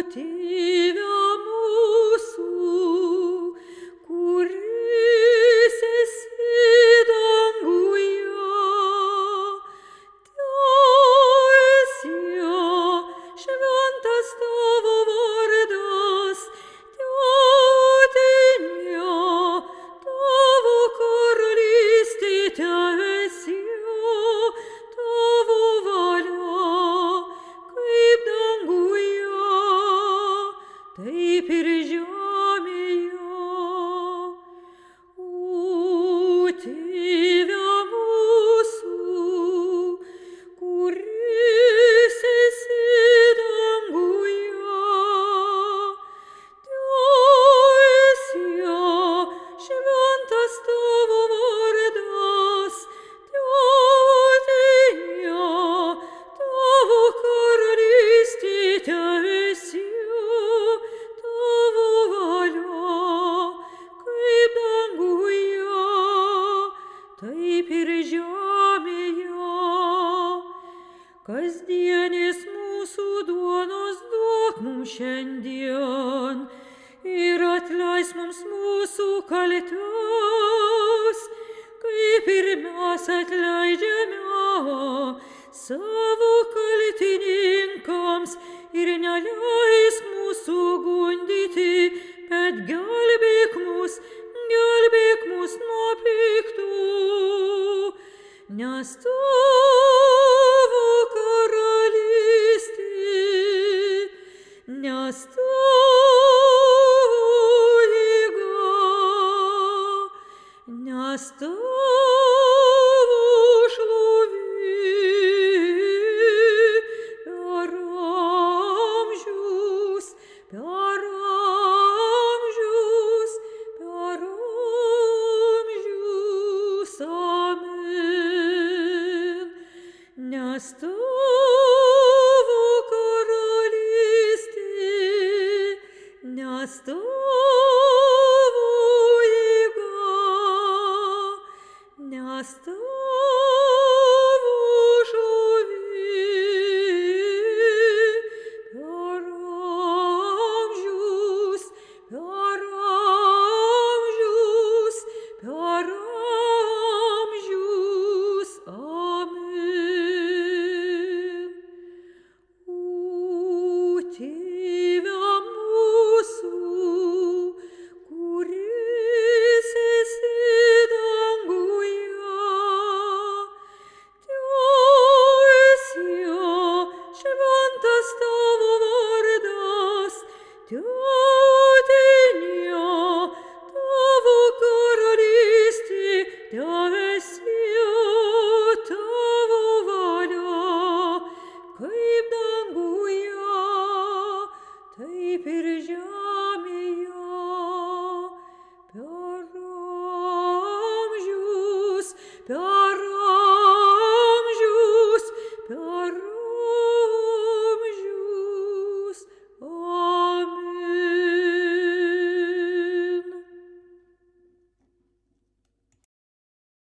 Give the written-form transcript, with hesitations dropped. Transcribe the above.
Tėve mūsų, kuris esi danguje, teesie šventas tavo vardas, teateinie tavo karalystė, teesie tavo valia, kaip danguje, taip ir žemėje. O Tėve mūsų, kuris esi danguje, teesie šventas tavo vardas, teateinie tavo karalystė, teesie tavo valia, kaip danguje, taip ir žemėje. Kasdienės mūsų duonos duok mums šiandien ir atleisk mums mūsų kaltes, kaip ir mes atleidžiame savo kaltininkams, ir neleisk mūsų gundyti, bet gelbėk mus nuo piktų, nes tavo karalystė, nes tavo jėga, nes tavo šlovė per amžius, per amžius, per amžius. Amen. Nes tavo karalystė, nes tavo jėga, nes tavo šlovė per amžius, per amžius, per amžius. Amen. O Tėve mūsų, kuris esi danguje, teesie šventas tavo